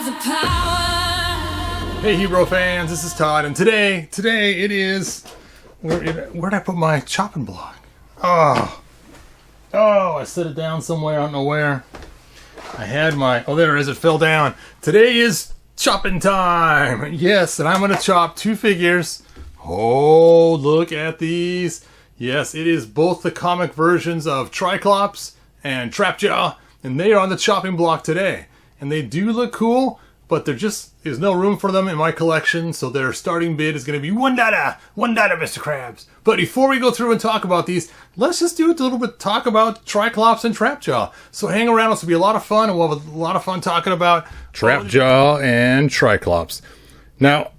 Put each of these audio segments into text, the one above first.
has the power. Hey Hero fans, this is Todd, and today it is, where'd I put my chopping block? Oh, I set it down somewhere, I don't know where. I had my, oh there it is, it fell down. Today is chopping time. Yes, and I'm going to chop two figures. Oh, look at these. Yes, it is both the comic versions of Tri-Klops and Trap Jaw, and they are on the chopping block today. And they do look cool, but there's no room for them in my collection, so their starting bid is going to be $1, Mr. Krabs. But before we go through and talk about these, let's just do a little bit talk about Tri-Klops and Trap Jaw. So hang around, this will be a lot of fun, and we'll have a lot of fun talking about Trap Jaw and Tri-Klops. Now,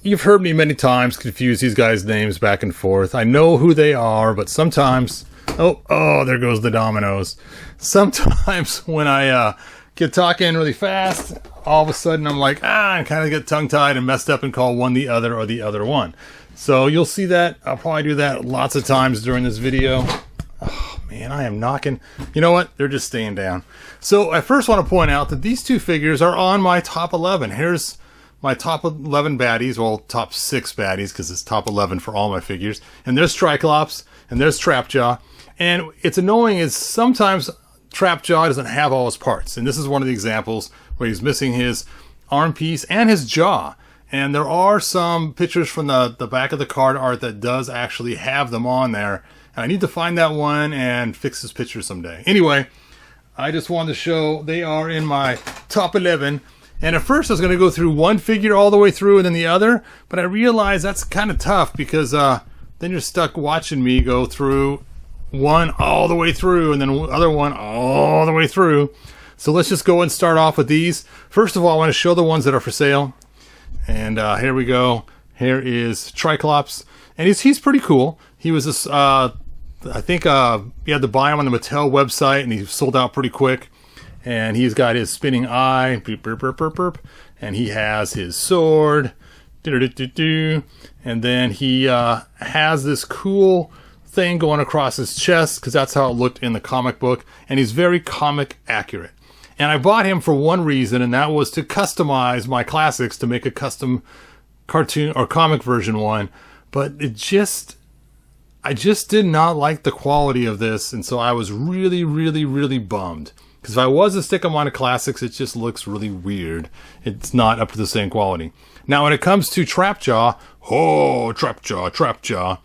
you've heard me many times confuse these guys' names back and forth. I know who they are, but sometimes... Oh, there goes the dominoes. Sometimes when I get talking really fast, all of a sudden I'm like, I kind of get tongue-tied and messed up and call one the other or the other one. So you'll see that. I'll probably do that lots of times during this video. Oh, man, I am knocking. You know what? They're just staying down. So I first want to point out that these two figures are on my top 11. Here's my top 11 baddies, well, top 6 baddies, because it's top 11 for all my figures. And there's Tri-Klops, and there's Trap Jaw. And it's annoying is sometimes Trap Jaw doesn't have all his parts. And this is one of the examples where he's missing his arm piece and his jaw. And there are some pictures from the back of the card art that does actually have them on there. And I need to find that one and fix this picture someday. Anyway, I just wanted to show they are in my top 11. And at first I was going to go through one figure all the way through and then the other. But I realized that's kind of tough because then you're stuck watching me go through one all the way through and then the other one all the way through. So let's just go and start off with these. First of all, I want to show the ones that are for sale. And here we go. Here is Tri-Klops. And he's pretty cool. He was this, I think you had to buy him on the Mattel website and he sold out pretty quick. And he's got his spinning eye, burp, burp, burp, burp, burp, and he has his sword, and then he has this cool thing going across his chest, because that's how it looked in the comic book, and he's very comic accurate. And I bought him for one reason, and that was to customize my classics to make a custom cartoon or comic version one, but I just did not like the quality of this, and so I was really, really, really bummed. Because if I was to stick them on a classics, it just looks really weird. It's not up to the same quality. Now, when it comes to Trap Jaw, Trap Jaw,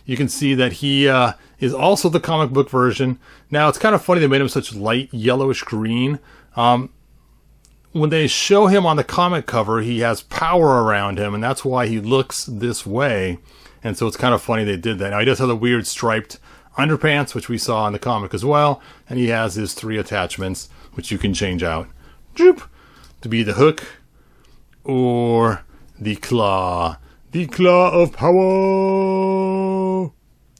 you can see that he is also the comic book version. Now, it's kind of funny they made him such light yellowish green. When they show him on the comic cover, he has power around him, and that's why he looks this way. And so it's kind of funny they did that. Now, he does have the weird striped underpants, which we saw in the comic as well, and he has his 3 attachments, which you can change out to be the hook or the claw of power.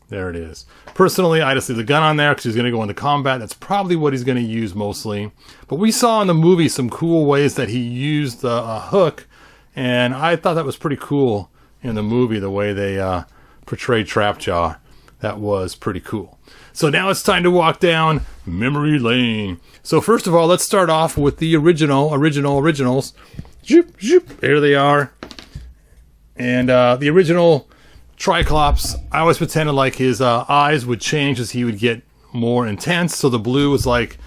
There it is. Personally, I just leave the gun on there because he's going to go into combat. That's probably what he's going to use mostly, but we saw in the movie some cool ways that he used the hook, and I thought that was pretty cool in the movie, the way they portrayed Trap Jaw. That was pretty cool. So now it's time to walk down memory lane. So first of all, let's start off with the originals. There they are. And the original Tri-Klops, I always pretended like his eyes would change as he would get more intense. So the blue was like,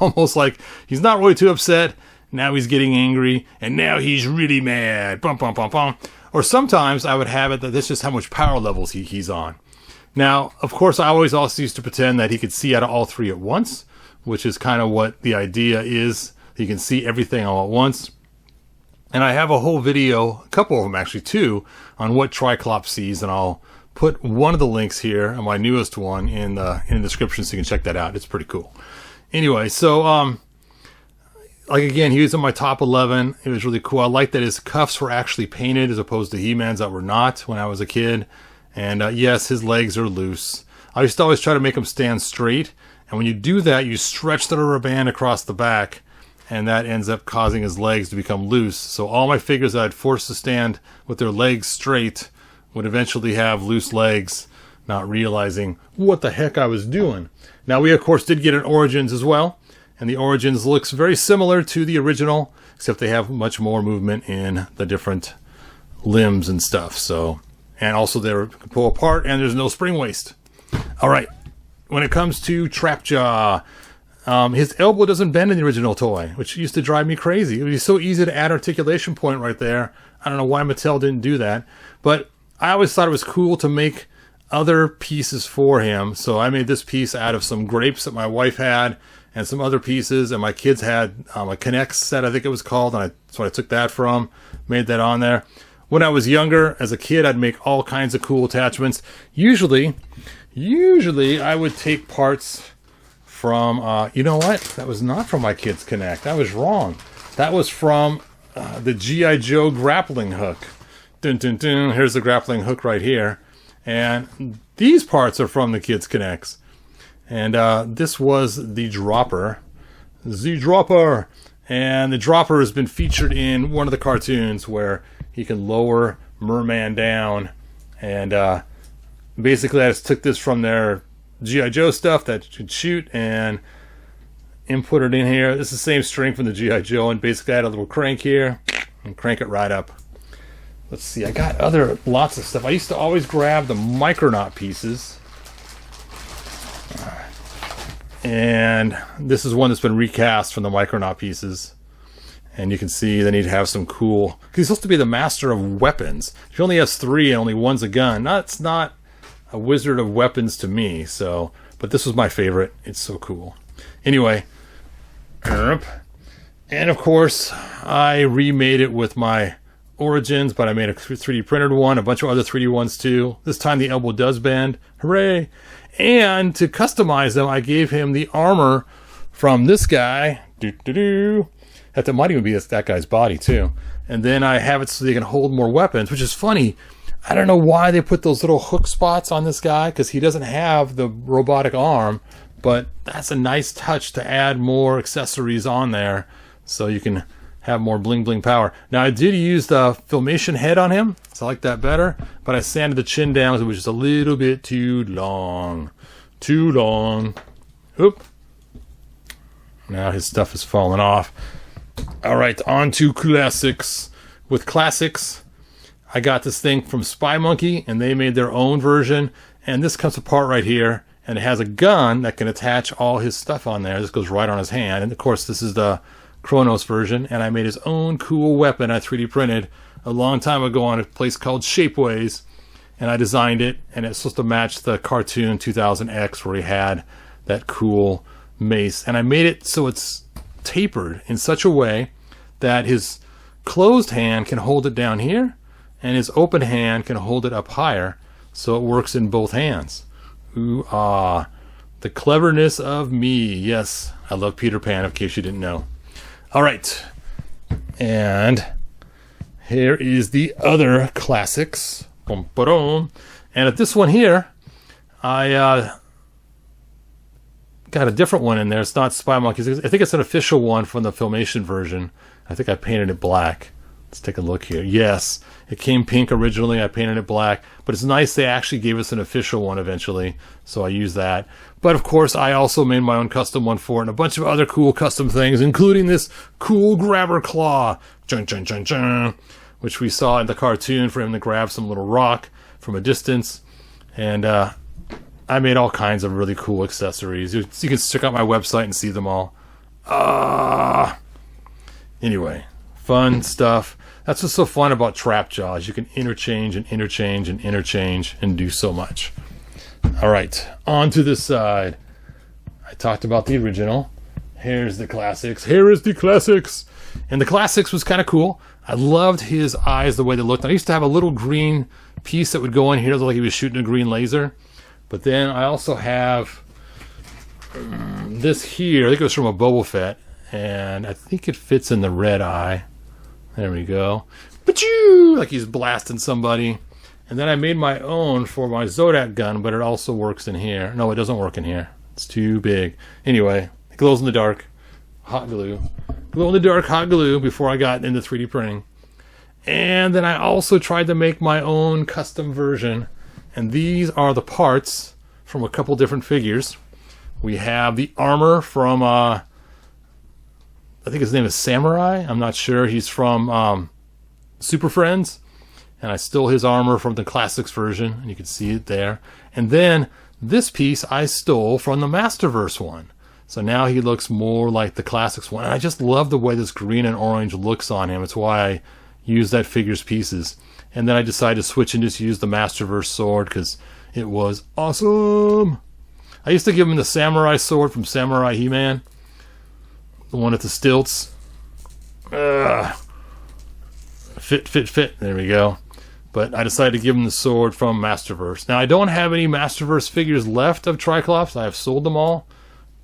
almost like he's not really too upset. Now he's getting angry. And now he's really mad. Bum, bum, bum, bum. Or sometimes I would have it that that's just how much power levels he's on. Now, of course, I always also used to pretend that he could see out of all 3 at once, which is kind of what the idea is. He can see everything all at once. And I have a whole video, a couple of them actually, 2, on what Tri-Klops sees, and I'll put one of the links here, and my newest one, in the description so you can check that out. It's pretty cool. Anyway, so like again, he was in my top 11. It was really cool. I like that his cuffs were actually painted as opposed to He-Man's that were not when I was a kid. And yes, his legs are loose. I used to always try to make him stand straight. And when you do that, you stretch the rubber band across the back. And that ends up causing his legs to become loose. So all my figures that I'd forced to stand with their legs straight would eventually have loose legs, not realizing what the heck I was doing. Now, we, of course, did get an Origins as well. And the Origins looks very similar to the original, except they have much more movement in the different limbs and stuff. So, and also they can pull apart, and there's no spring waist. All right, when it comes to Trap Jaw, his elbow doesn't bend in the original toy, which used to drive me crazy. It would be so easy to add articulation point right there. I don't know why Mattel didn't do that, but I always thought it was cool to make other pieces for him. So I made this piece out of some grapes that my wife had and some other pieces, and my kids had a Connect set, I think it was called, and that's what I took that from, made that on there. When I was younger, as a kid, I'd make all kinds of cool attachments. Usually I would take parts from, you know what? That was not from my Kids Connect. I was wrong. That was from the G.I. Joe grappling hook. Dun, dun, dun. Here's the grappling hook right here. And these parts are from the Kids Connects. And this was the dropper. The dropper. And the dropper has been featured in one of the cartoons where he can lower Merman down. And basically I just took this from their G.I. Joe stuff that you could shoot and input it in here. This is the same string from the G.I. Joe, and basically I had a little crank here and crank it right up. Let's see, I got lots of stuff. I used to always grab the Micronaut pieces. And this is one that's been recast from the Micronaut pieces. And you can see they need to have some cool... Because he's supposed to be the master of weapons. He only has 3 and only one's a gun. That's not a wizard of weapons to me. So, but this was my favorite. It's so cool. Anyway. And of course, I remade it with my Origins, but I made a 3D printed one, a bunch of other 3D ones too. This time the elbow does bend. Hooray! And to customize them, I gave him the armor from this guy. That might even be that guy's body too. And then I have it so they can hold more weapons, which is funny. I don't know why they put those little hook spots on this guy, because he doesn't have the robotic arm, but that's a nice touch to add more accessories on there so you can have more bling bling power. Now I did use the Filmation head on him, so I like that better, but I sanded the chin down because it was just a little bit too long. Too long. Oop. Now his stuff is falling off. All right, on to classics. With classics, I got this thing from Spy Monkey, and they made their own version, and this comes apart right here, and it has a gun that can attach all his stuff on there. This goes right on his hand, and of course this is the Kronos version, and I made his own cool weapon I 3D printed a long time ago on a place called Shapeways, and I designed it, and it's supposed to match the cartoon 2000X where he had that cool mace, and I made it so it's tapered in such a way that his closed hand can hold it down here, and his open hand can hold it up higher, so it works in both hands. Ooh, ah. The cleverness of me. Yes, I love Peter Pan, in case you didn't know. All right. And here is the other classics. Boom, ba-dum. And at this one here, I got a different one in there. It's not Spy Monkeys. I think it's an official one from the Filmation version. I think I painted it black. Let's take a look here. Yes, it came pink originally. I painted it black, but it's nice they actually gave us an official one eventually, so I used that. But of course, I also made my own custom one for it, and a bunch of other cool custom things, including this cool grabber claw, which we saw in the cartoon for him to grab some little rock from a distance. And I made all kinds of really cool accessories. You can check out my website and see them all. Anyway, fun stuff. That's what's so fun about Trap Jaws. You can interchange and interchange and interchange and do so much. All right, on to this side. I talked about the original. Here's the classics. Here is the classics. And the classics was kind of cool. I loved his eyes, the way they looked. I used to have a little green piece that would go in here. It looked like he was shooting a green laser. But then I also have this here. I think it was from a Boba Fett. And I think it fits in the red eye. There we go. Ba-choo! Like he's blasting somebody. And then I made my own for my Zodak gun, but it also works in here. No, it doesn't work in here. It's too big. Anyway, it glows in the dark. Hot glue. Glow in the dark hot glue before I got into 3D printing. And then I also tried to make my own custom version. And these are the parts from a couple different figures. We have the armor from I think his name is Samurai. I'm not sure. He's from Super Friends. And I stole his armor from the Classics version. And you can see it there. And then this piece I stole from the Masterverse one. So now he looks more like the Classics one. And I just love the way this green and orange looks on him. It's why I use that figure's pieces. And then I decided to switch and just use the Masterverse sword because it was awesome. I used to give him the Samurai sword from Samurai He-Man. The one at the stilts. Fit. There we go. But I decided to give him the sword from Masterverse. Now, I don't have any Masterverse figures left of Tri-Klops. I have sold them all.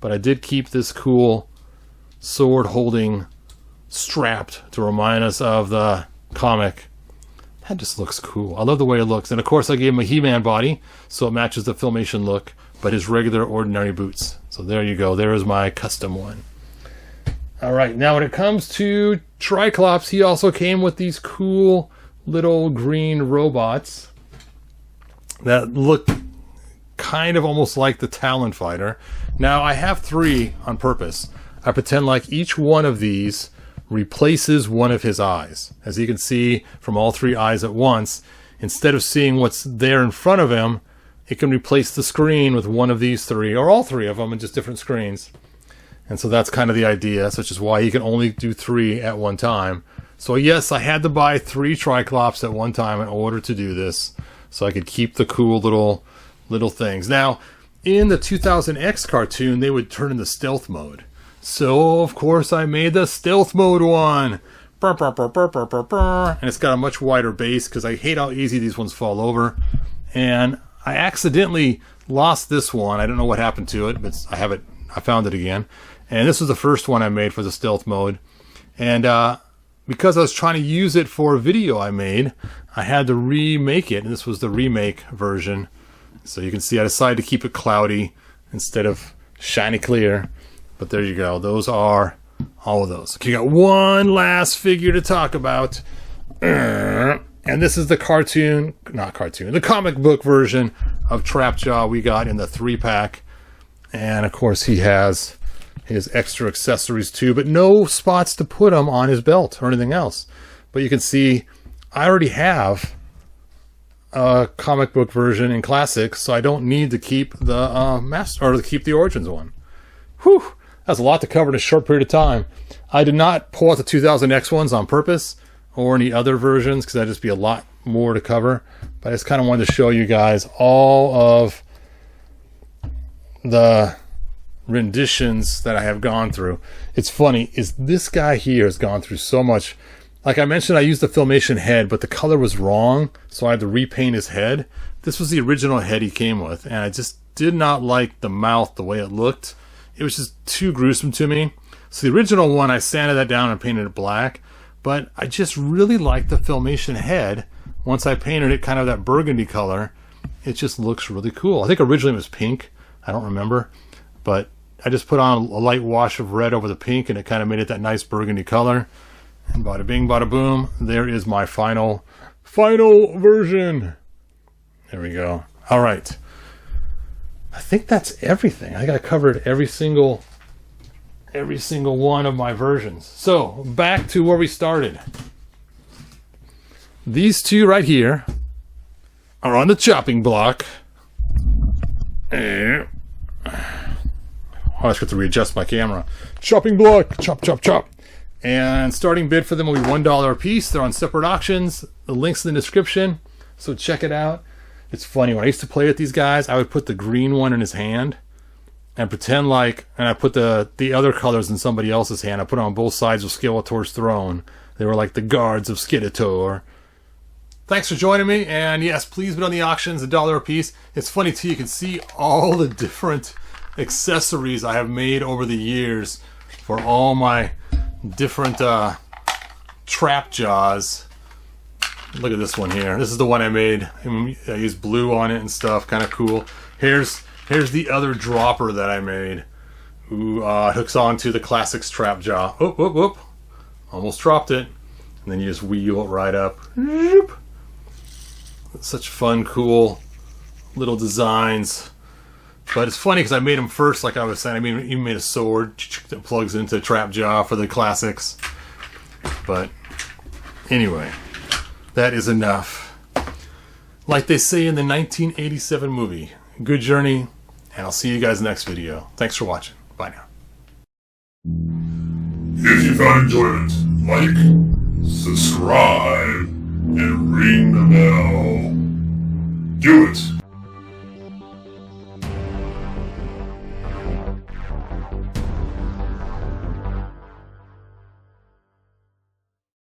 But I did keep this cool sword holding strapped to remind us of the comic. That just looks cool. I love the way it looks. And of course I gave him a He-Man body, so it matches the Filmation look, but his regular ordinary boots. So there you go. There is my custom one. Alright, now when it comes to Tri-Klops, he also came with these cool little green robots that look kind of almost like the Talon Fighter. Now I have 3 on purpose. I pretend like each one of these replaces one of his eyes. As you can see from all 3 eyes at once, instead of seeing what's there in front of him, it can replace the screen with one of these 3, or all 3 of them in just different screens. And so that's kind of the idea, such as why he can only do 3 at one time. So yes, I had to buy 3 Tri-Klops at one time in order to do this, so I could keep the cool little things. Now, in the 2000X cartoon, they would turn into stealth mode. So, of course, I made the stealth mode one. And it's got a much wider base because I hate how easy these ones fall over. And I accidentally lost this one. I don't know what happened to it, but I have it. I found it again. And this was the first one I made for the stealth mode. And because I was trying to use it for a video I made, I had to remake it. And this was the remake version. So you can see I decided to keep it cloudy instead of shiny clear. But there you go. Those are all of those. Okay, you got one last figure to talk about. And this is the the comic book version of Trap Jaw we got in the 3-pack. And of course he has his extra accessories too, but no spots to put them on his belt or anything else. But you can see I already have a comic book version in Classics, so I don't need to keep the keep the Origins one. Whew, that's a lot to cover in a short period of time. I did not pull out the 2000X ones on purpose or any other versions because that'd just be a lot more to cover. But I just kind of wanted to show you guys all of the renditions that I have gone through. It's funny, is this guy here has gone through so much. Like I mentioned, I used the Filmation head, but the color was wrong, so I had to repaint his head. This was the original head he came with, and I just did not like the mouth, the way it looked. It was just too gruesome to me. So the original one, I sanded that down and painted it black, but I just really liked the Filmation head. Once I painted it kind of that burgundy color, it just looks really cool. I think originally it was pink. I don't remember, but I just put on a light wash of red over the pink, and it kind of made it that nice burgundy color. And bada bing, bada boom, there is my final version. There we go. All right. I think that's everything. I think I covered every single one of my versions. So, back to where we started. These 2 right here are on the chopping block. Oh, I just got to readjust my camera. Chopping block. Chop, chop, chop. And starting bid for them will be $1 a piece. They're on separate auctions. The link's in the description, so check it out. It's funny, when I used to play with these guys, I would put the green one in his hand and pretend like, and I put the other colors in somebody else's hand. I put it on both sides of Skeletor's throne. They were like the guards of Skeletor. Thanks for joining me, and yes, please bid on the auctions, $1 a piece. It's funny too, you can see all the different accessories I have made over the years for all my different trap jaws. Look at this one here. This is the one I made. I used blue on it and stuff. Kind of cool. Here's the other dropper that I made. Ooh, it hooks onto the Classics trap jaw. Oop, oop, oop. Almost dropped it. And then you just wheel it right up. Such fun, cool little designs But it's funny because I made them first, like I was saying. I mean, even made a sword that plugs into Trap Jaw for the classics. But anyway, that is enough. Like they say in the 1987 movie, good journey, and I'll see you guys next video. Thanks for watching. Bye now. If you found enjoyment, like, subscribe, and ring the bell. Do it!